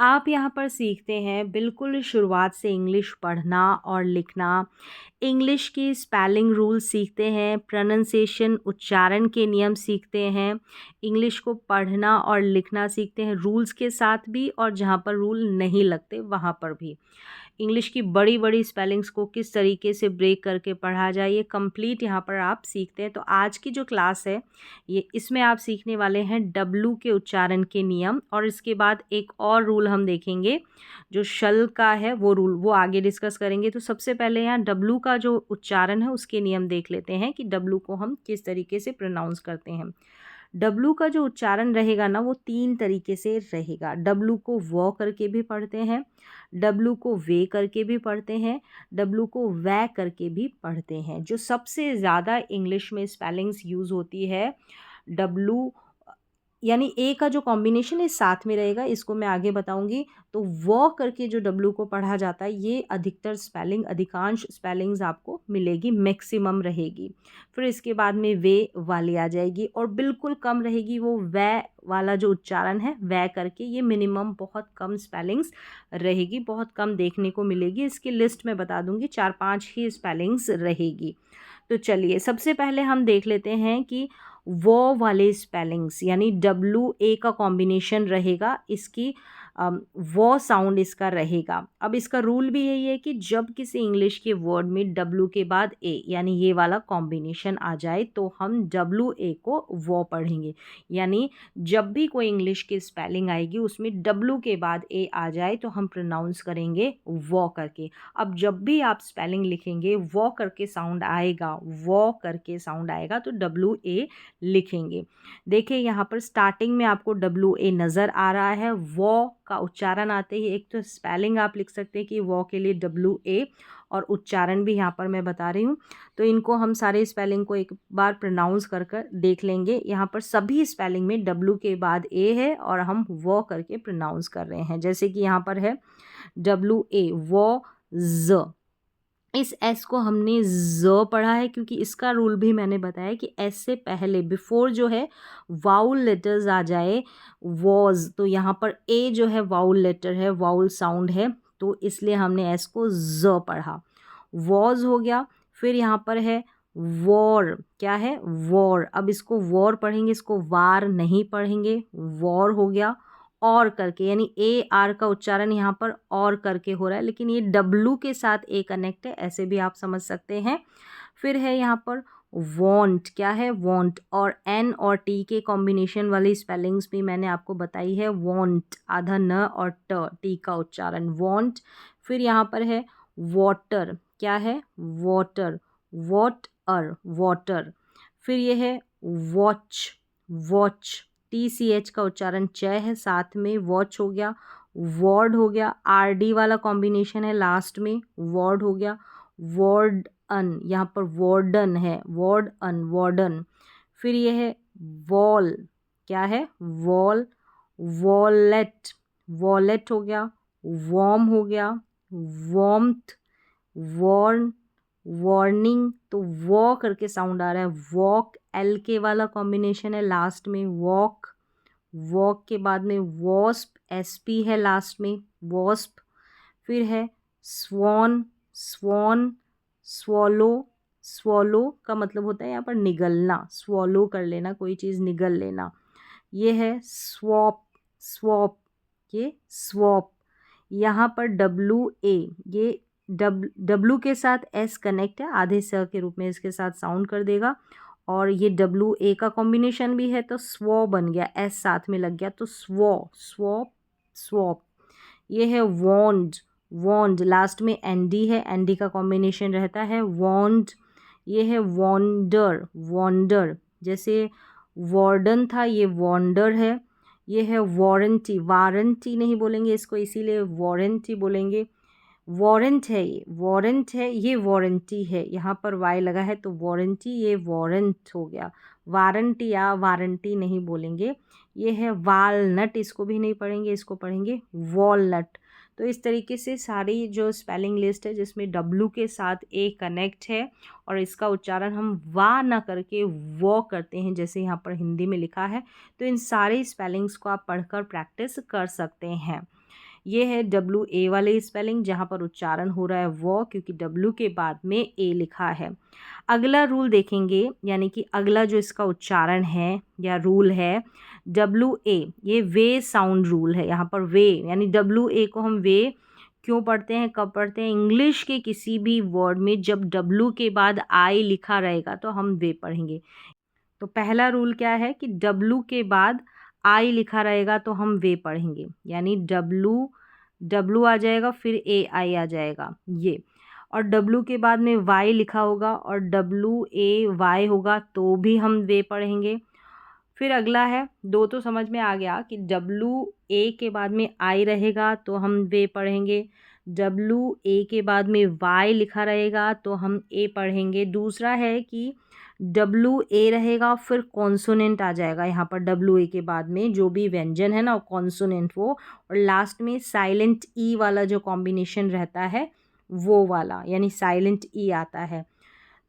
आप यहाँ पर सीखते हैं बिल्कुल शुरुआत से इंग्लिश पढ़ना और लिखना, इंग्लिश की स्पेलिंग रूल सीखते हैं, प्रोनंसिएशन उच्चारण के नियम सीखते हैं, इंग्लिश को पढ़ना और लिखना सीखते हैं रूल्स के साथ भी, और जहाँ पर रूल नहीं लगते वहाँ पर भी। इंग्लिश की बड़ी बड़ी स्पेलिंग्स को किस तरीके से ब्रेक करके पढ़ा जाए, ये कंप्लीट यहाँ पर आप सीखते हैं। तो आज की जो क्लास है ये इसमें आप सीखने वाले हैं डब्लू के उच्चारण के नियम, और इसके बाद एक और रूल हम देखेंगे जो शल का है, वो रूल वो आगे डिस्कस करेंगे। तो सबसे पहले यहाँ डब्लू का जो उच्चारण है उसके नियम देख लेते हैं कि डब्लू को हम किस तरीके से प्रोनाउंस करते हैं। डब्लू का जो उच्चारण रहेगा ना वो 3 तरीके से रहेगा। डब्लू को वो करके भी पढ़ते हैं, डब्लू को वे करके भी पढ़ते हैं, डब्लू को वै करके भी पढ़ते हैं। जो सबसे ज़्यादा इंग्लिश में स्पेलिंग्स यूज़ होती है डब्लू, यानी ए का जो कॉम्बिनेशन है साथ में रहेगा, इसको मैं आगे बताऊंगी। तो वो करके जो डब्लू को पढ़ा जाता है ये अधिकतर स्पेलिंग, अधिकांश स्पेलिंग्स आपको मिलेगी, मैक्सिमम रहेगी। फिर इसके बाद में वे वाली आ जाएगी, और बिल्कुल कम रहेगी वो वै वाला जो उच्चारण है वै करके, ये मिनिमम बहुत कम स्पेलिंग्स रहेगी, बहुत कम देखने को मिलेगी। इसकी लिस्ट मैं बता दूंगी, 4-5 ही स्पेलिंग्स रहेगी। तो चलिए सबसे पहले हम देख लेते हैं कि वो वाले स्पेलिंग्स, यानी डब्लू ए का कॉम्बिनेशन रहेगा, इसकी वो साउंड इसका रहेगा। अब इसका रूल भी यही है कि जब किसी इंग्लिश के वर्ड में डब्लू के बाद ए यानी ये वाला कॉम्बिनेशन आ जाए तो हम डब्लू ए को वो पढ़ेंगे। यानी जब भी कोई इंग्लिश की स्पेलिंग आएगी उसमें डब्लू के बाद ए आ जाए तो हम प्रोनाउंस करेंगे वो करके। अब जब भी आप स्पेलिंग लिखेंगे वो करके साउंड आएगा, वो करके साउंड आएगा तो डब्लू ए लिखेंगे। देखिए यहाँ पर स्टार्टिंग में आपको डब्लू ए नज़र आ रहा है, वो का उच्चारण आते ही एक तो स्पेलिंग आप लिख सकते हैं कि वो के लिए डब्लू ए, और उच्चारण भी यहाँ पर मैं बता रही हूँ। तो इनको हम सारे स्पेलिंग को एक बार प्रोनाउंस कर कर देख लेंगे। यहाँ पर सभी स्पेलिंग में डब्लू के बाद ए है और हम वो करके प्रोनाउंस कर रहे हैं। जैसे कि यहाँ पर है डब्लू ए वो ज, इस एस को हमने ज पढ़ा है क्योंकि इसका रूल भी मैंने बताया कि एस से पहले बिफोर जो है वाउल लेटर्स आ जाए वॉज, तो यहाँ पर ए जो है वाउल लेटर है, वाउल साउंड है, तो इसलिए हमने एस को ज पढ़ा। वॉज हो गया। फिर यहाँ पर है वॉर, क्या है वॉर, अब इसको वॉर पढ़ेंगे, इसको वार नहीं पढ़ेंगे, वॉर हो गया। और करके, यानी ए आर का उच्चारण यहाँ पर और करके हो रहा है, लेकिन ये डब्लू के साथ ए कनेक्ट है, ऐसे भी आप समझ सकते हैं। फिर है यहाँ पर वॉन्ट, क्या है वॉन्ट, और एन और टी के कॉम्बिनेशन वाली स्पेलिंग्स भी मैंने आपको बताई है। वॉन्ट आधा न और टी का उच्चारण वॉन्ट। फिर यहाँ पर है वाटर, क्या है वाटर, वॉट अर वाटर। फिर ये है watch, watch, T C H का उच्चारण च है साथ में, वॉच हो गया। वॉर्ड हो गया, आर डी वाला कॉम्बिनेशन है लास्ट में, वॉर्ड हो गया। वॉर्ड अन, यहाँ पर वार्डन है, वॉर्ड अन वार्डन। फिर ये है वॉल, क्या है वॉल, वॉलेट, वॉलेट हो गया। वॉर्म हो गया, वॉर्मथ, वॉर्न, वार्निंग, तो वॉ करके साउंड आ रहा है। वॉक, एल के वाला कॉम्बिनेशन है लास्ट में, वॉक। वॉक के बाद में वॉस्प, एस पी है लास्ट में, वॉस्प। फिर है स्वॉन, स्वॉन, स्वॉलो, स्वॉलो का मतलब होता है यहाँ पर निगलना, स्वॉलो कर लेना, कोई चीज़ निगल लेना। ये है स्वॉप, स्वॉप, ये स्वॉप। यहाँ पर डब्लू ए, ये डब्लू के साथ एस कनेक्ट है, आधे स के रूप में इसके साथ साउंड कर देगा, और ये डब्लू ए का कॉम्बिनेशन भी है तो स्वॉ बन गया, एस साथ में लग गया तो स्वॉ, स्वॉप, स्वॉप। ये है वॉन्ड, वॉन्ड लास्ट में एन डी है, एन डी का कॉम्बिनेशन रहता है वॉन्ड। ये है वॉन्डर, वॉन्डर, जैसे वार्डन था ये वॉन्डर है। ये है वारंटी, वारंटी नहीं बोलेंगे इसको, इसीलिए वारंटी बोलेंगे। वारंट है, ये वारंट है, ये वारंटी है, यहाँ पर वाई लगा है तो वारंटी, ये वारंट हो गया। वारंटी या वारंटी नहीं बोलेंगे। ये है वालनट, इसको भी नहीं पढ़ेंगे, इसको पढ़ेंगे वॉलनट। तो इस तरीके से सारी जो स्पेलिंग लिस्ट है जिसमें डब्लू के साथ ए कनेक्ट है और इसका उच्चारण हम वा ना करके वो करते हैं जैसे यहाँ पर हिंदी में लिखा है, तो इन सारी स्पेलिंग्स को आप पढ़कर प्रैक्टिस कर सकते हैं। ये है डब्ल्यू ए वाले स्पेलिंग, जहाँ पर उच्चारण हो रहा है वो, क्योंकि डब्ल्यू के बाद में ए लिखा है। अगला रूल देखेंगे, यानी कि अगला जो इसका उच्चारण है या रूल है डब्ल्यू ए, ये वे साउंड रूल है। यहाँ पर वे यानी डब्ल्यू ए को हम वे क्यों पढ़ते हैं, कब पढ़ते हैं? इंग्लिश के किसी भी वर्ड में जब डब्ल्यू के बाद आई लिखा रहेगा तो हम वे पढ़ेंगे। तो पहला रूल क्या है कि डब्ल्यू के बाद आई लिखा रहेगा तो हम वे पढ़ेंगे, यानी डब्ल्यू डब्ल्यू आ जाएगा, फिर ए आई आ जाएगा ये। और डब्ल्यू के बाद में वाई लिखा होगा और डब्ल्यू ए वाई होगा तो भी हम वे पढ़ेंगे। फिर अगला है, दो तो समझ में आ गया कि डब्ल्यू ए के बाद में आई रहेगा तो हम वे पढ़ेंगे, डब्ल्यू ए के बाद में वाई लिखा रहेगा तो हम ए पढ़ेंगे। दूसरा है कि डब्ल्यू ए रहेगा फिर कॉन्सोनेंट आ जाएगा यहाँ पर डब्ल्यू ए के बाद में, जो भी व्यंजन है ना कॉन्सोनेंट वो, और लास्ट में साइलेंट ई वाला जो कॉम्बिनेशन रहता है वो वाला, यानी साइलेंट ई आता है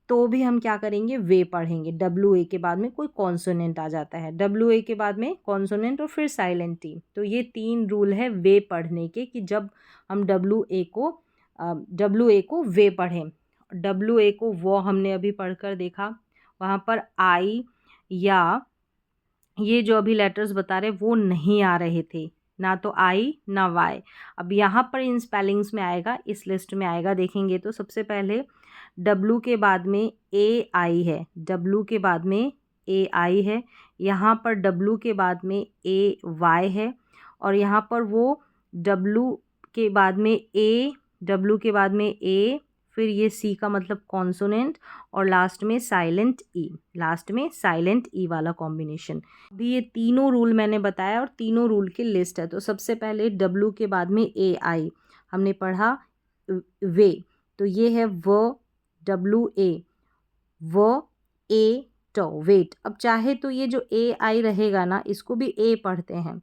तो भी हम क्या करेंगे, वे पढ़ेंगे। डब्ल्यू ए के बाद में कोई कॉन्सोनेंट आ जाता है, डब्ल्यू ए के बाद में कॉन्सोनेंट और फिर साइलेंट ई। तो ये 3 रूल है वे पढ़ने के, कि जब हम डब्ल्यू ए को वे पढ़ें। डब्ल्यू ए को वो हमने अभी पढ़कर देखा, वहाँ पर आई या ये जो अभी लेटर्स बता रहे वो नहीं आ रहे थे, ना तो आई ना वाई। अब यहाँ पर इन स्पेलिंग्स में आएगा, इस लिस्ट में आएगा, देखेंगे तो सबसे पहले डब्लू के बाद में ए आई है, डब्लू के बाद में ए आई है, यहाँ पर डब्लू के बाद में ए वाई है, और यहाँ पर वो डब्लू के बाद में ए, डब्लू के बाद में ए, फिर ये सी का मतलब कॉन्सोनेंट, और लास्ट में साइलेंट ई, लास्ट में साइलेंट ई वाला कॉम्बिनेशन। अभी ये तीनों रूल मैंने बताया और तीनों रूल की लिस्ट है। तो सबसे पहले डब्लू के बाद में ए आई हमने पढ़ा वे, तो ये है व डब्लू ए, व ए टो वेट। अब चाहे तो ये जो ए आई रहेगा ना, इसको भी ए पढ़ते हैं,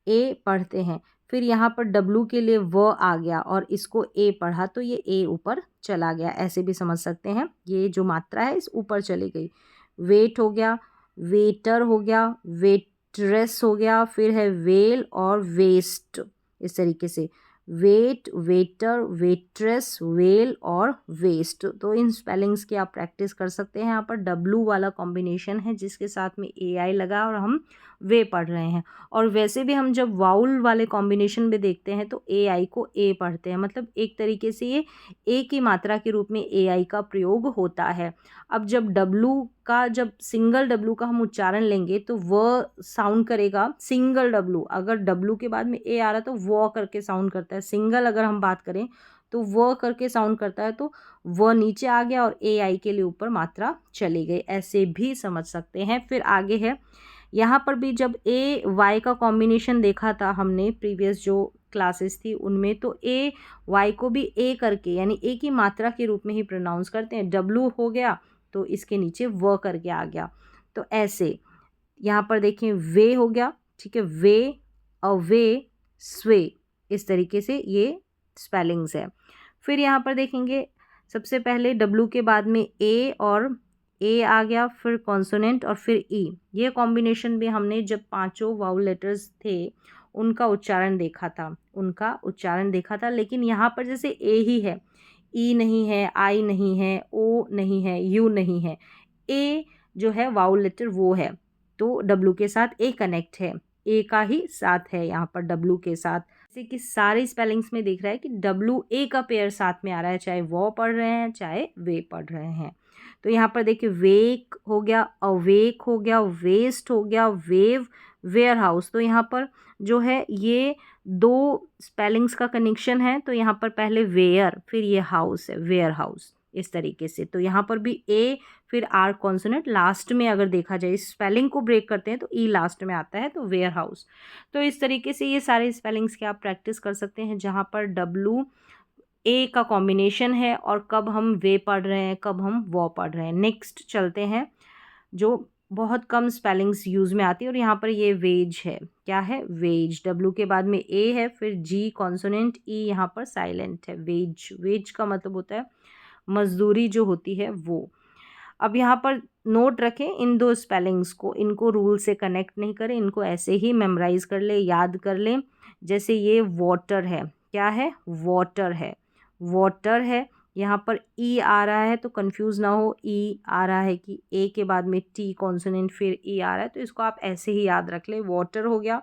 ए पढ़ते हैं, फिर यहाँ पर डब्लू के लिए व आ गया और इसको ए पढ़ा तो ये ए ऊपर चला गया, ऐसे भी समझ सकते हैं। ये जो मात्रा है इस ऊपर चली गई। वेट हो गया, वेटर हो गया, वेट्रेस हो गया, फिर है वेल और वेस्ट, इस तरीके से वेट, वेटर, वेट्रेस, वेल और वेस्ट। तो इन स्पेलिंग्स की आप प्रैक्टिस कर सकते हैं। यहाँ पर डब्लू वाला कॉम्बिनेशन है जिसके साथ में ए आई लगा और हम वे पढ़ रहे हैं। और वैसे भी हम जब वाउल वाले कॉम्बिनेशन में देखते हैं तो ए आई को ए पढ़ते हैं, मतलब एक तरीके से ये ए की मात्रा के रूप में ए आई का प्रयोग होता है। अब जब जब सिंगल डब्लू का हम उच्चारण लेंगे तो व साउंड करेगा सिंगल डब्लू, अगर डब्लू के बाद में ए आ रहा है तो वो करके साउंड करता है। सिंगल अगर हम बात करें तो वो करके साउंड करता है, तो वो नीचे आ गया और ए आई के लिए ऊपर मात्रा चली गई, ऐसे भी समझ सकते हैं। फिर आगे है, यहाँ पर भी जब ए वाई का कॉम्बिनेशन देखा था हमने प्रीवियस जो क्लासेस थी उनमें, तो ए वाई को भी ए करके यानी ए की मात्रा के रूप में ही प्रोनाउंस करते हैं। डब्लू हो गया तो इसके नीचे व करके आ गया, तो ऐसे यहाँ पर देखें वे हो गया, ठीक है, वे, अवे, स्वे, इस तरीके से ये स्पेलिंग्स है। फिर यहाँ पर देखेंगे सबसे पहले डब्लू के बाद में ए और ए आ गया, फिर कॉन्सोनेंट और फिर ई। ये कॉम्बिनेशन भी हमने जब 5 वाउल लेटर्स थे उनका उच्चारण देखा था, लेकिन यहाँ पर जैसे ए ही है, ई नहीं है, आई नहीं है, ओ नहीं है, यू नहीं है, ए जो है वाउल लेटर वो है, तो डब्लू के साथ ए कनेक्ट है, ए का ही साथ है यहाँ पर डब्लू के साथ। जैसे कि सारे स्पेलिंग्स में देख रहा है कि डब्लू ए का पेयर साथ में आ रहा है, चाहे वो पढ़ रहे हैं चाहे वे पढ़ रहे हैं। तो यहाँ पर देखिए वेक हो गया, अवेक हो गया, वेस्ट हो गया, वेव, वेयर हाउस। तो यहाँ पर जो है ये 2 स्पेलिंग्स का कनेक्शन है, तो यहाँ पर पहले वेयर फिर ये हाउस है, वेयर हाउस, इस तरीके से। तो यहाँ पर भी ए फिर आर कॉन्सोनेंट लास्ट में, अगर देखा जाए इस स्पेलिंग को ब्रेक करते हैं तो ई लास्ट में आता है, तो वेयर हाउस। तो इस तरीके से ये सारे स्पेलिंग्स के आप प्रैक्टिस कर सकते हैं जहाँ पर डब्लू ए का कॉम्बिनेशन है और कब हम वे पढ़ रहे हैं, कब हम वो पढ़ रहे हैं। नेक्स्ट चलते हैं जो बहुत कम स्पेलिंग्स यूज़ में आती है, और यहाँ पर ये वेज है, क्या है, वेज। डब्लू के बाद में ए है, फिर जी कॉन्सोनेंट, ई यहाँ पर साइलेंट है। वेज, वेज का मतलब होता है मजदूरी जो होती है वो। अब यहाँ पर नोट रखें इन 2 स्पेलिंग्स को, इनको रूल से कनेक्ट नहीं करें, इनको ऐसे ही मेमोराइज कर ले, याद कर लें। जैसे ये वाटर है, क्या है, वाटर है, वाटर है। यहाँ पर ई आ रहा है तो कंफ्यूज ना हो, ई आ रहा है कि ए के बाद में टी कॉन्सोनेंट फिर ई आ रहा है, तो इसको आप ऐसे ही याद रख ले, वाटर हो गया।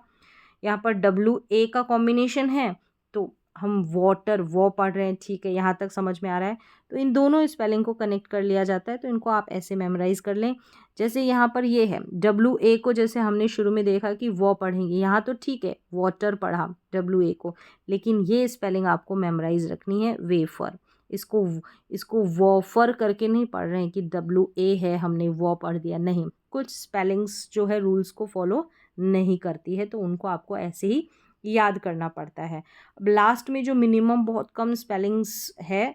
यहाँ पर डब्ल्यू ए का कॉम्बिनेशन है तो हम वाटर वो पढ़ रहे हैं, ठीक है, यहाँ तक समझ में आ रहा है। तो इन दोनों स्पेलिंग को कनेक्ट कर लिया जाता है, तो इनको आप ऐसे मेमोराइज कर लें। जैसे यहाँ पर ये है डब्ल्यू ए को, जैसे हमने शुरू में देखा कि वो पढ़ेंगे, यहाँ तो ठीक है वाटर पढ़ा डब्ल्यू ए को, लेकिन ये स्पेलिंग आपको मेमोराइज रखनी है, वेफर। इसको वॉफर करके नहीं पढ़ रहे हैं कि डब्ल्यू ए है हमने वो पढ़ दिया, नहीं, कुछ स्पेलिंग्स जो है रूल्स को फॉलो नहीं करती है, तो उनको आपको ऐसे ही याद करना पड़ता है। अब लास्ट में जो मिनिमम बहुत कम स्पेलिंग्स है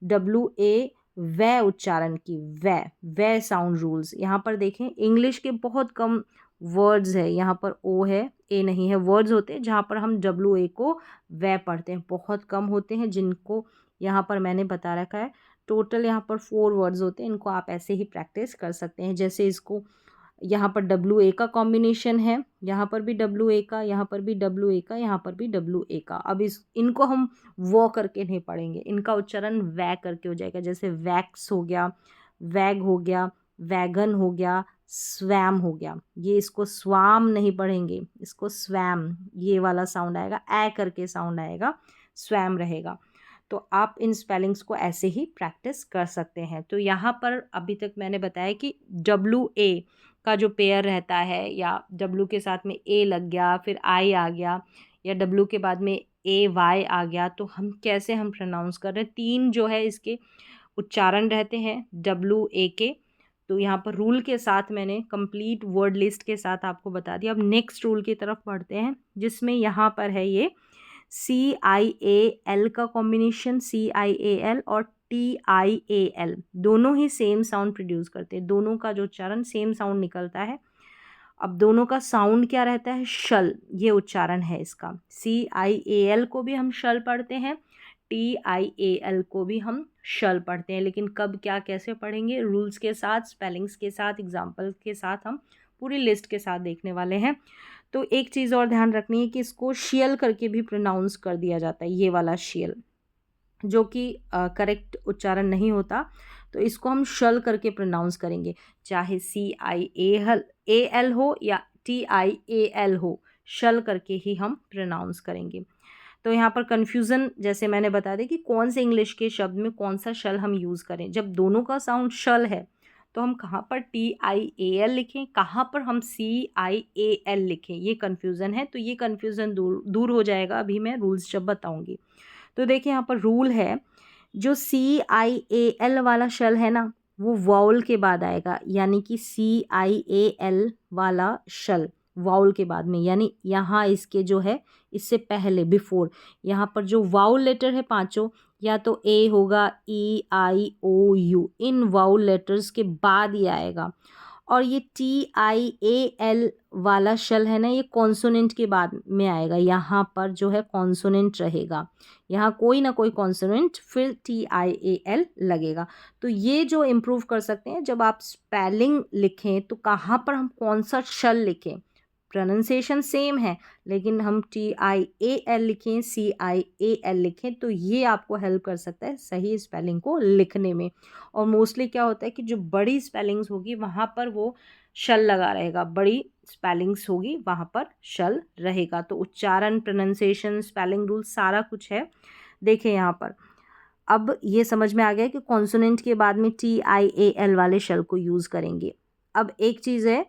डब्ल्यू ए व उच्चारण की, व साउंड रूल्स, यहाँ पर देखें इंग्लिश के बहुत कम वर्ड्स है, यहाँ पर ओ है ए नहीं है, वर्ड्स होते हैं जहाँ पर हम डब्ल्यू ए को व पढ़ते हैं, बहुत कम होते हैं, जिनको यहाँ पर मैंने बता रखा है। टोटल यहाँ पर 4 वर्ड्स होते हैं, इनको आप ऐसे ही प्रैक्टिस कर सकते हैं। जैसे इसको यहाँ पर डब्ल्यू ए का कॉम्बिनेशन है, यहाँ पर भी डब्ल्यू ए का, यहाँ पर भी डब्ल्यू ए का, यहाँ पर भी डब्ल्यू ए का। अब इनको हम वो करके नहीं पढ़ेंगे, इनका उच्चारण वै करके हो जाएगा। जैसे वैक्स हो गया, वैग हो गया, वैगन हो गया, स्वैम हो गया। ये इसको स्वाम नहीं पढ़ेंगे, इसको स्वैम, ये वाला साउंड आएगा, ए करके साउंड आएगा, स्वैम रहेगा। तो आप इन स्पेलिंग्स को ऐसे ही प्रैक्टिस कर सकते हैं। तो यहाँ पर अभी तक मैंने बताया कि डब्ल्यू ए का जो पेयर रहता है, या डब्ल्यू के साथ में ए लग गया, फिर आई आ गया, या डब्ल्यू के बाद में ए वाई आ गया, तो हम कैसे हम प्रोनाउंस कर रहे हैं। 3 जो है इसके उच्चारण रहते हैं डब्ल्यू ए के। तो यहाँ पर रूल के साथ मैंने कंप्लीट वर्ड लिस्ट के साथ आपको बता दिया। अब नेक्स्ट रूल की तरफ बढ़ते हैं, जिसमें यहाँ पर है ये CIAL का कॉम्बिनेशन, CIAL और TIAL दोनों ही सेम साउंड प्रोड्यूस करते हैं, दोनों का जो उच्चारण सेम साउंड निकलता है। अब दोनों का साउंड क्या रहता है, शल, ये उच्चारण है इसका। CIAL को भी हम शल पढ़ते हैं, TIAL को भी हम शल पढ़ते हैं, लेकिन कब क्या कैसे पढ़ेंगे, रूल्स के साथ, स्पेलिंग्स के साथ, एग्जाम्पल के साथ, हम पूरी लिस्ट के साथ देखने वाले हैं। तो एक चीज़ और ध्यान रखनी है कि इसको शियल करके भी प्रोनाउंस कर दिया जाता है, ये वाला शियल, जो कि करेक्ट उच्चारण नहीं होता, तो इसको हम शल करके प्रोनाउंस करेंगे, चाहे CIAL हो या TIAL हो, शल करके ही हम प्रोनाउंस करेंगे। तो यहाँ पर कन्फ्यूज़न जैसे मैंने बता दी कि कौन से इंग्लिश के शब्द में कौन सा शल हम यूज़ करें। जब दोनों का साउंड शल है तो हम कहाँ पर TIAL लिखें, कहाँ पर हम CIAL लिखें, ये कन्फ्यूज़न है। तो ये कन्फ्यूज़न दूर हो जाएगा अभी मैं रूल्स जब बताऊँगी। तो देखिए यहाँ पर रूल है, जो CIAL वाला शल है ना, वो वाउल के बाद आएगा, यानी कि CIAL वाला शल वाउल के बाद में, यानी यहाँ इसके जो है इससे पहले बिफोर, यहाँ पर जो वाउल लेटर है पांचों, या तो ए होगा, EIOU, इन वाउल लेटर्स के बाद ही आएगा। और ये TIAL वाला शल है ना, ये कॉन्सोनेंट के बाद में आएगा, यहाँ पर जो है कॉन्सोनेंट रहेगा, यहाँ कोई ना कोई कॉन्सोनेंट, फिर TIAL लगेगा। तो ये जो इम्प्रूव कर सकते हैं, जब आप स्पेलिंग लिखें तो कहाँ पर हम कौन सा शल लिखें, प्रोनाउंसिएशन सेम है, लेकिन हम TIAL लिखें, CIAL लिखें, तो ये आपको हेल्प कर सकता है सही स्पेलिंग को लिखने में। और मोस्टली क्या होता है कि जो बड़ी स्पेलिंग्स होगी वहाँ पर वो शल लगा रहेगा, बड़ी स्पेलिंग्स होगी वहाँ पर शल रहेगा। तो उच्चारण, प्रोनाउंसिएशन, स्पेलिंग रूल सारा कुछ है। देखें यहाँ पर अब ये समझ में आ गया कि कॉन्सोनेंट के बाद में TIAL वाले शल को यूज़ करेंगे। अब एक चीज़ है,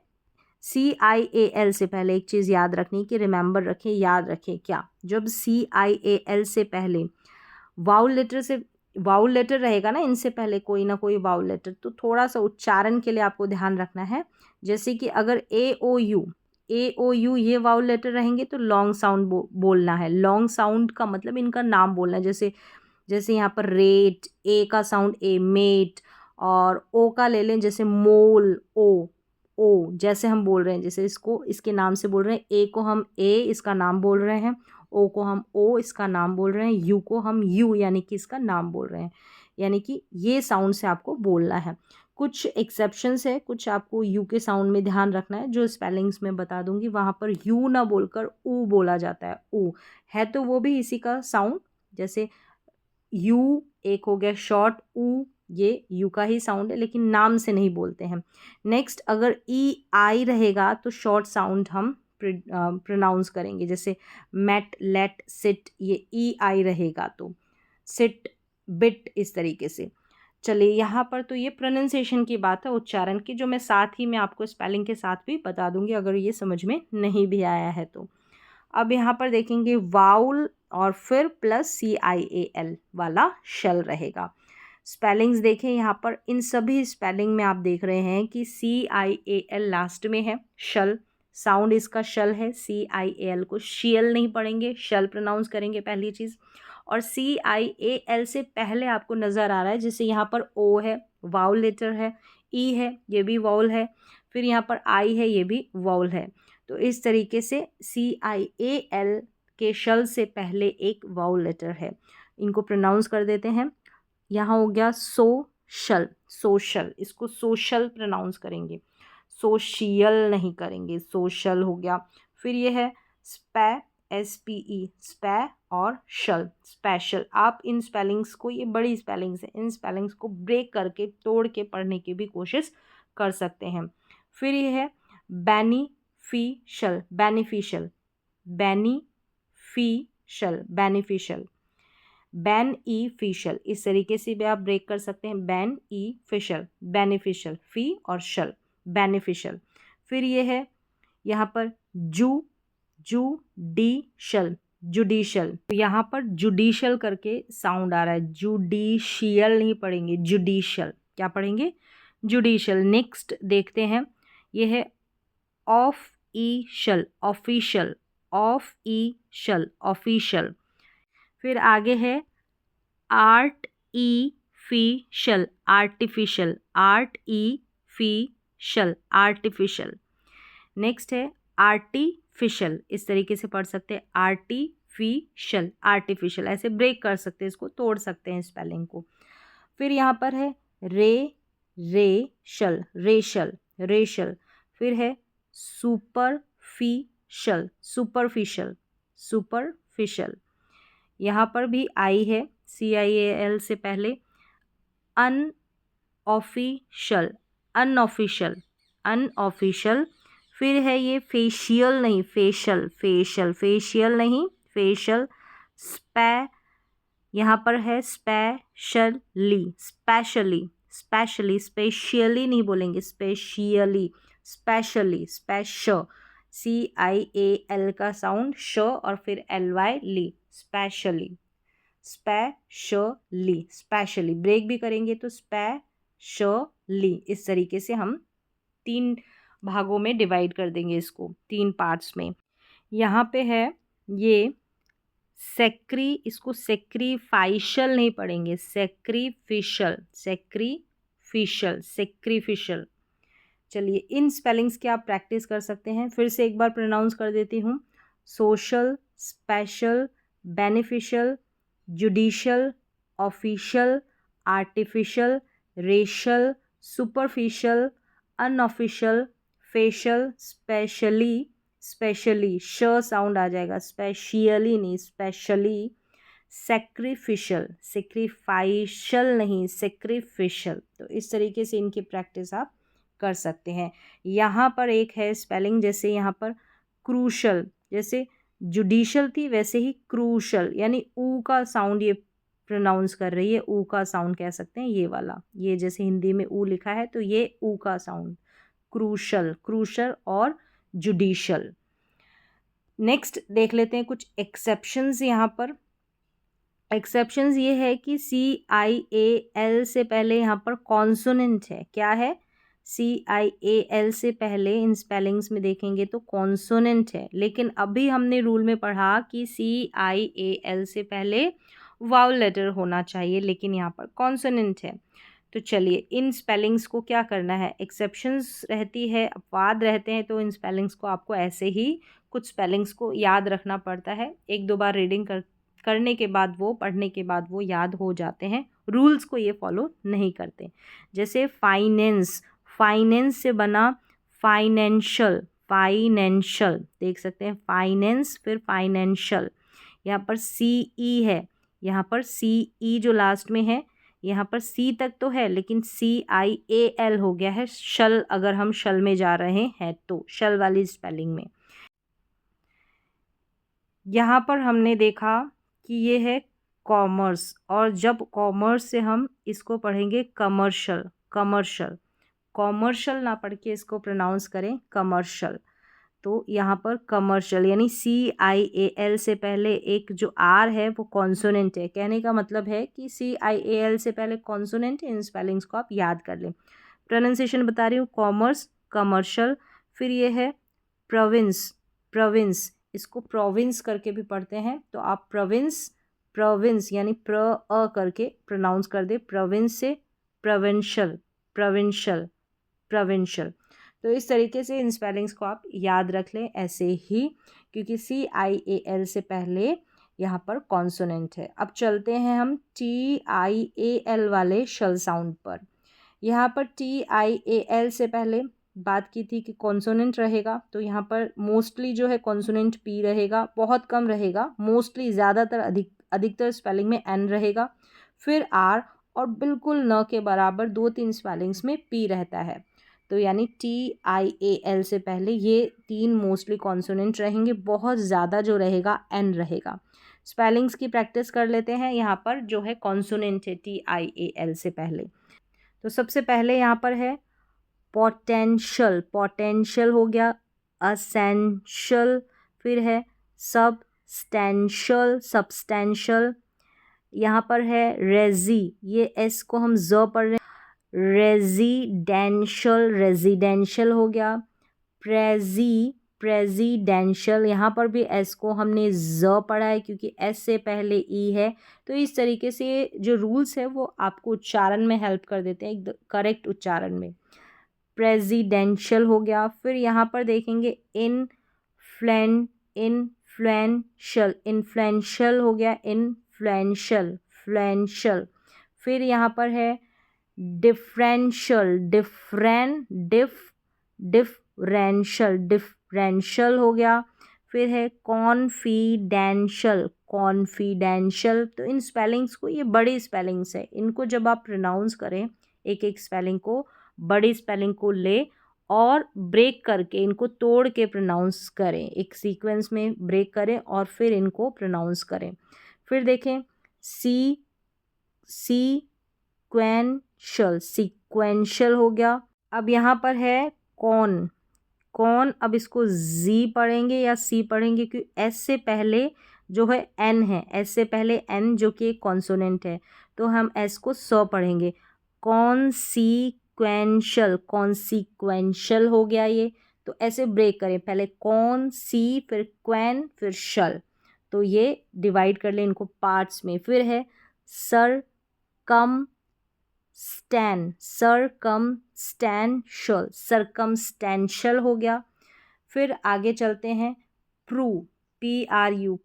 CIAL से पहले एक चीज़ याद रखनी कि रिमेंबर रखें, याद रखें क्या, जब CIAL से पहले वाउल लेटर रहेगा ना, इनसे पहले कोई ना कोई वाउल लेटर, तो थोड़ा सा उच्चारण के लिए आपको ध्यान रखना है। जैसे कि अगर AOU ये वाउल लेटर रहेंगे तो लॉन्ग साउंड बोलना है। लॉन्ग साउंड का मतलब इनका नाम बोलना है। जैसे यहाँ पर रेट, ए का साउंड ए, मेट, और ओ का ले लें जैसे मोल, ओ जैसे हम बोल रहे हैं, जैसे इसको इसके नाम से बोल रहे हैं, ए को हम ए इसका नाम बोल रहे हैं, ओ को हम ओ इसका नाम बोल रहे हैं, यू को हम यू यानी कि इसका नाम बोल रहे हैं, यानी कि ये साउंड से आपको बोलना है। कुछ एक्सेप्शंस है, कुछ आपको यू के साउंड में ध्यान रखना है, जो स्पेलिंग्स में बता दूंगी। वहाँ पर यू ना बोलकर ऊ बोला जाता है, ऊ है तो वो भी इसी का साउंड, जैसे यू एक हो गया शॉर्ट, ऊ ये यू का ही साउंड है, लेकिन नाम से नहीं बोलते हैं। नेक्स्ट अगर ई आई रहेगा तो शॉर्ट साउंड हम प्रोनाउंस करेंगे, जैसे मेट, लेट, सिट, ये ई आई रहेगा तो सिट, बिट, इस तरीके से। चलिए यहाँ पर तो ये प्रोनाउंसिएशन की बात है, उच्चारण की, जो मैं साथ ही में आपको स्पेलिंग के साथ भी बता दूंगी अगर ये समझ में नहीं भी आया है तो। अब यहाँ पर देखेंगे वाउल और फिर plus C I A L वाला शल रहेगा। स्पेलिंग्स देखें यहाँ पर, इन सभी स्पेलिंग में आप देख रहे हैं कि सी आई ए एल लास्ट में है, शल साउंड इसका शल है। सी आई ए एल को शियल नहीं पढ़ेंगे, शल प्रोनाउंस करेंगे पहली चीज़। और सी आई ए एल से पहले आपको नज़र आ रहा है, जैसे यहाँ पर ओ है, वाउल लेटर है, ई है, ये भी वाउल है, फिर यहाँ पर आई है, ये भी वाउल है। तो इस तरीके से सी आई ए एल के शल से पहले एक वाउल लेटर है, इनको प्रोनाउंस कर देते हैं। यहाँ हो गया सोशल, सोशल, इसको सोशल प्रोनाउंस करेंगे, सोशियल नहीं करेंगे, सोशल हो गया। फिर ये है spy, S P E, spy और शल, स्पेशल। आप इन स्पेलिंग्स को, ये बड़ी स्पेलिंग्स हैं, इन स्पेलिंग्स को ब्रेक करके तोड़ के पढ़ने की भी कोशिश कर सकते हैं। फिर ये है beneficial, beneficial, beneficial, beneficial, beneficial, इस तरीके से भी आप ब्रेक कर सकते हैं, बैन ई फिशल, बेनिफिशियल, फी और शल, बेनिफिशियल। फिर ये है यहाँ पर जुडिशल, जुडिशल, यहाँ पर जुडिशल करके साउंड आ रहा है, जुडिशियल नहीं पढ़ेंगे, जुडिशल, क्या पढ़ेंगे, जुडिशल। नेक्स्ट देखते हैं, ये है of E shall, official, of E shall, official. फिर आगे है आर्ट ई फीशल, आर्टिफिशियल, आर्ट ई फीशल, आर्टिफिशियल। नेक्स्ट है आर्टिफिशियल, इस तरीके से पढ़ सकते हैं, आर्टिफिशियल, आर्टिफिशियल, ऐसे ब्रेक कर सकते हैं, इसको तोड़ सकते हैं स्पेलिंग को। फिर यहाँ पर है रेशल, रेशल, रेशल। फिर है सुपरफिशियल, सुपरफिशियल, सुपरफिशियल। यहाँ पर भी आई है, सी आई ए एल से पहले। Unofficial, unofficial, unofficial. फिर है ये फेशियल नहीं, फेशल, फेशल, फेशियल नहीं, फेशल। स्पै, यहाँ पर है स्पेशली, स्पेशली, स्पेशली, स्पेशियली नहीं बोलेंगे, स्पेशियली, स्पेशली, स्पेश, सी आई ए एल का साउंड श और फिर एल वाई ली, स्पेशली, स्पेशली, स्पेशली, ब्रेक भी करेंगे तो स्पेशली। इस तरीके से हम 3 भागों में डिवाइड कर देंगे इसको, 3 पार्ट्स में। यहाँ पे है ये सेक्री, इसको सेक्रीफाइशल नहीं पढ़ेंगे, सेक्रीफिशल, सेक्रीफिशल, सेक्रीफिशल। चलिए इन स्पेलिंग्स की आप प्रैक्टिस कर सकते हैं, फिर से एक बार प्रोनाउंस कर देती हूँ। Social, special, beneficial, judicial, official, artificial, racial, superficial, unofficial, facial, specially, specially, श साउंड आ जाएगा, स्पेशियली नहीं, स्पेशली। सेक्रीफिशियल, सेक्रीफाइशल नहीं, सेक्रीफिशियल। तो इस तरीके से इनकी प्रैक्टिस आप कर सकते हैं। यहाँ पर एक है स्पेलिंग, जैसे यहाँ पर क्रूशल, जैसे जुडिशल थी वैसे ही क्रूशल, यानी ऊ का साउंड ये प्रोनाउंस कर रही है, ऊ का साउंड कह सकते हैं ये वाला, ये जैसे हिंदी में ऊ लिखा है तो ये ऊ का साउंड, क्रूशल, क्रूशल और जुडिशल। नेक्स्ट देख लेते हैं कुछ एक्सेप्शंस। यहाँ पर एक्सेप्शंस ये है कि सी आई ए एल से पहले यहाँ पर कॉन्सोनेंट है, क्या है, सी आई ए एल से पहले इन स्पेलिंग्स में देखेंगे तो कॉन्सोनेंट है, लेकिन अभी हमने रूल में पढ़ा कि सी आई ए एल से पहले वाउल लेटर होना चाहिए, लेकिन यहाँ पर कॉन्सोनेंट है। तो चलिए इन स्पेलिंग्स को क्या करना है, एक्सेप्शंस रहती है, अपवाद रहते हैं, तो इन स्पेलिंग्स को आपको ऐसे ही कुछ स्पेलिंग्स को याद रखना पड़ता है, 1-2 बार रीडिंग करने के बाद वो, पढ़ने के बाद वो याद हो जाते हैं, रूल्स को ये फॉलो नहीं करते। जैसे फाइनेंस, फाइनेंस से बना फाइनेंशियल, फाइनेंशियल देख सकते हैं, फाइनेंस फिर फाइनेंशियल। यहाँ पर सी ई है, यहाँ पर सी ई जो लास्ट में है, यहाँ पर सी तक तो है लेकिन CIAL हो गया है शल, अगर हम शल में जा रहे हैं तो शल वाली स्पेलिंग में। यहाँ पर हमने देखा कि ये है कॉमर्स, और जब कॉमर्स से हम इसको पढ़ेंगे कमर्शियल, कमर्शियल, कॉमर्शियल ना पढ़ के इसको प्रोनाउंस करें कमर्शियल। तो यहाँ पर कमर्शियल यानी CIAL से पहले एक जो R है वो कॉन्सोनेंट है। कहने का मतलब है कि CIAL से पहले कॉन्सोनेंट है, इन स्पेलिंग्स को आप याद कर लें। प्रोनाउंसिएशन बता रही हूँ, कॉमर्स, कमर्शियल, फिर ये है प्रोविंस, प्रोविंस, इसको प्रोविंस करके भी पढ़ते हैं, तो आप प्रोविंस, प्रोविंस यानी करके प्रोनाउंस कर दे, प्रोविंस से प्रोविंशियल, प्रोविंशियल, प्रोविंशियल। तो इस तरीके से इन स्पेलिंग्स को आप याद रख लें ऐसे ही, क्योंकि CIAL से पहले यहाँ पर कॉन्सोनेंट है। अब चलते हैं हम TIAL वाले शल साउंड पर। यहाँ पर TIAL से पहले बात की थी कि कॉन्सोनेंट रहेगा, तो यहाँ पर मोस्टली जो है कॉन्सोनेंट P रहेगा, बहुत कम रहेगा, मोस्टली ज़्यादातर अधिकतर स्पेलिंग में N रहेगा, फिर R, और बिल्कुल न के बराबर 2-3 स्पेलिंग्स में P रहता है। तो यानी TIAL से पहले ये 3 मोस्टली कॉन्सोनेंट रहेंगे, बहुत ज़्यादा जो रहेगा N रहेगा। स्पेलिंग्स की प्रैक्टिस कर लेते हैं। यहाँ पर जो है कॉन्सोनेंट है TIAL से पहले, तो सबसे पहले यहाँ पर है पोटेंशियल, पोटेंशियल हो गया, असेंशियल, फिर है सबस्टेंशियल, सबस्टेंशियल, यहाँ पर है रेजी, ये S को हम ज पढ़ रहे हैं, रेजिडेंशियल, रेजिडेंशियल हो गया, प्रेजिडेंशियल, यहाँ पर भी S को हमने ज पढ़ा है क्योंकि S से पहले E है। तो इस तरीके से जो रूल्स है वो आपको उच्चारण में हेल्प कर देते हैं, एक करेक्ट उच्चारण में। प्रेजिडेंशियल हो गया, फिर यहाँ पर देखेंगे इन्फ्लुएंशियल, इन्फ्लुएंशियल हो गया, इन्फ्लुएंशियल, फ्लुएंशियल, फिर यहाँ पर है डिफरेंशियल, डिफरेंशियल, डिफरेंशियल हो गया, फिर है कॉन्फिडेंशियल, कॉन्फिडेंशियल। तो इन स्पेलिंग्स को, ये बड़ी स्पेलिंग्स है, इनको जब आप प्रोनाउंस करें, एक एक स्पेलिंग को, बड़ी स्पेलिंग को ले और ब्रेक करके, इनको तोड़ के प्रोनाउंस करें, एक सीक्वेंस में ब्रेक करें और फिर इनको प्रोनाउंस करें। फिर देखें सीक्वेंशियल, सीक्वेंशियल हो गया। अब यहाँ पर है कौन, कौन, अब इसको Z पढ़ेंगे या C पढ़ेंगे, क्योंकि S से पहले जो है N है, S से पहले N जो कि एक कॉन्सोनेंट है, तो हम S को स पढ़ेंगे। कॉन्सिक्वेंशियल, कॉन्सिक्वेंशियल हो गया ये, तो ऐसे ब्रेक करें, पहले कौन, सी, फिर क्वेन, फिर शल, तो ये डिवाइड कर लें इनको पार्ट्स में। फिर है सरकमस्टेंशियल, सरकमस्टेंशियल हो गया। फिर आगे चलते हैं PRU,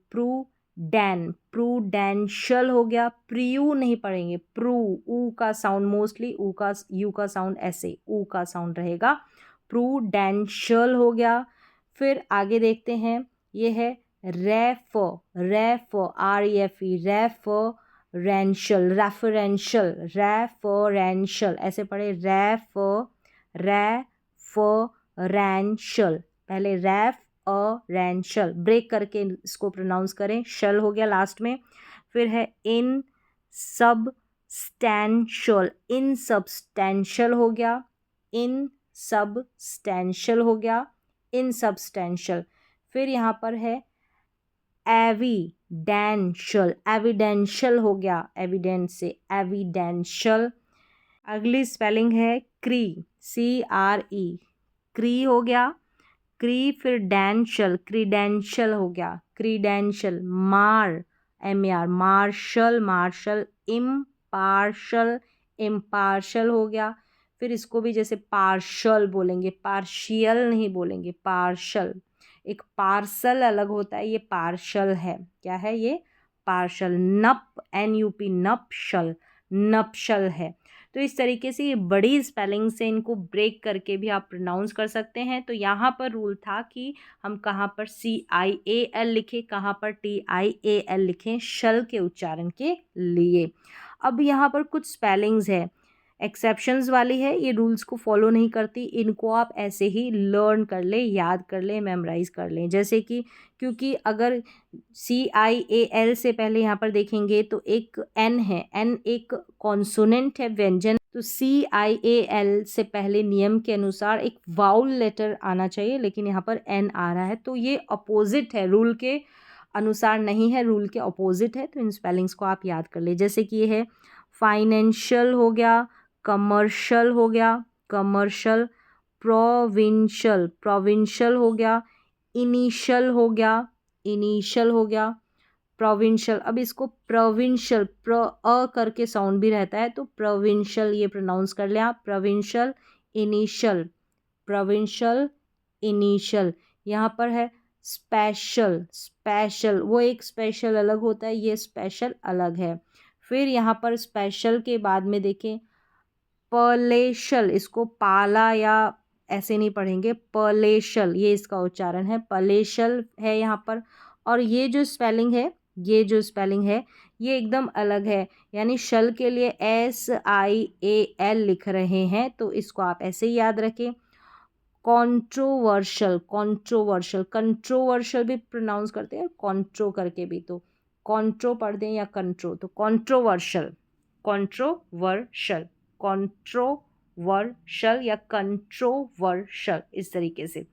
प्रूडेंशियल हो गया, प्रियू नहीं पढ़ेंगे, ऊ का साउंड, मोस्टली यू का साउंड ऐसे ऊ का साउंड रहेगा, प्रूडेंशियल हो गया। फिर आगे देखते हैं, ये है रेफरेंशियल, रेफरेंशियल, ऐसे पढ़े, रेफरेंशियल, पहले रेफरेंशियल, ब्रेक करके इसको प्रोनाउंस करें, शल हो गया लास्ट में। फिर है इनसबस्टेंशियल, इनसबस्टेंशियल हो गया, इनसबस्टेंशियल हो गया, इनसबस्टेंशियल। फिर यहाँ पर है एविडेंशियल, एविडेंशियल हो गया, एविडेंस से एविडेंशियल। अगली स्पेलिंग है CRE, क्री हो गया, क्री, फिर डेंशियल, क्रीडेंशियल हो गया, credential, MAR, martial, martial, impartial, impartial हो गया। फिर इसको भी जैसे पार्शल बोलेंगे, पार्शियल नहीं बोलेंगे, पार्शल। एक पार्सल अलग होता है, ये पार्शल है, क्या है ये, पार्शल, नप, NUP, नपशल, नपशल है। तो इस तरीके से ये बड़ी स्पेलिंग से इनको ब्रेक करके भी आप प्रोनाउंस कर सकते हैं। तो यहाँ पर रूल था कि हम कहाँ पर CIAL लिखें, कहाँ पर TIAL लिखें शल के उच्चारण के लिए। अब यहाँ पर कुछ स्पेलिंग्स है, एक्सेप्शंस वाली है, ये रूल्स को फॉलो नहीं करती, इनको आप ऐसे ही लर्न कर ले, याद कर ले, मेमोराइज कर लें। जैसे कि क्योंकि अगर CIAL से पहले यहाँ पर देखेंगे तो एक N है, N एक कॉन्सोनेंट है, व्यंजन। तो CIAL से पहले नियम के अनुसार एक वाउल लेटर आना चाहिए, लेकिन यहाँ पर N आ रहा है, तो ये अपोजिट है, रूल के अनुसार नहीं है, रूल के अपोजिट है। तो इन स्पेलिंग्स को आप याद कर ले। जैसे कि ये है फाइनेंशियल हो गया, कमर्शियल हो गया, कमर्शियल, प्रोविंशियल, प्रोविंशियल हो गया, इनिशियल हो गया, इनिशियल हो गया, प्रोविंशियल। अब इसको प्रोविंशियल, करके साउंड भी रहता है, तो प्रोविंशियल ये प्रोनाउंस कर लें आप, प्रोविंशियल, इनिशियल, प्रोविंशियल, इनिशियल। यहाँ पर है स्पेशल, स्पेशल, वो एक स्पेशल अलग होता है, ये स्पेशल अलग है। फिर यहाँ पर स्पेशल के बाद में देखें पलेशल, इसको पाला या ऐसे नहीं पढ़ेंगे, पलेशल ये इसका उच्चारण है, पलेशल है यहाँ पर। और ये जो स्पेलिंग है, ये जो स्पेलिंग है ये एकदम अलग है, यानी शल के लिए SIAL लिख रहे हैं, तो इसको आप ऐसे ही याद रखें। कॉन्ट्रोवर्शल, कॉन्ट्रोवर्शल, कंट्रोवर्शल भी प्रोनाउंस करते हैं, कॉन्ट्रो करके भी, तो कॉन्ट्रो पढ़ दें या कंट्रो, तो कॉन्ट्रोवर्शल, कॉन्ट्रोवर्शल, कॉन्ट्रोवर्शल या कंट्रोवर्शल, इस तरीके से।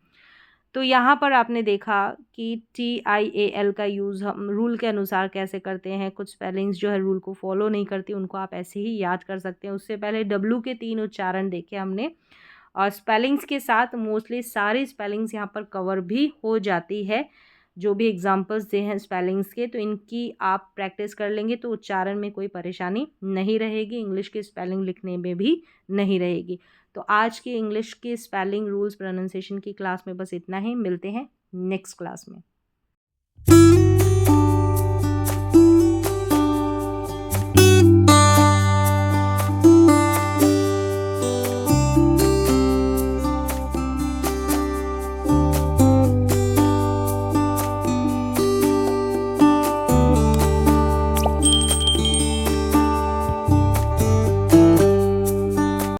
तो यहाँ पर आपने देखा कि TIAL का यूज़ हम रूल के अनुसार कैसे करते हैं। कुछ स्पेलिंग्स जो है रूल को फॉलो नहीं करती, उनको आप ऐसे ही याद कर सकते हैं। उससे पहले W के 3 उच्चारण देखे हमने, और स्पेलिंग्स के साथ मोस्टली सारी स्पेलिंग्स यहाँ पर कवर भी हो जाती है। जो भी एग्जांपल्स दे हैं स्पेलिंग्स के, तो इनकी आप प्रैक्टिस कर लेंगे तो उच्चारण में कोई परेशानी नहीं रहेगी, इंग्लिश की स्पेलिंग लिखने में भी नहीं रहेगी। तो आज की इंग्लिश की स्पेलिंग रूल्स प्रोनाउंसिएशन की क्लास में बस इतना ही। मिलते हैं नेक्स्ट क्लास में।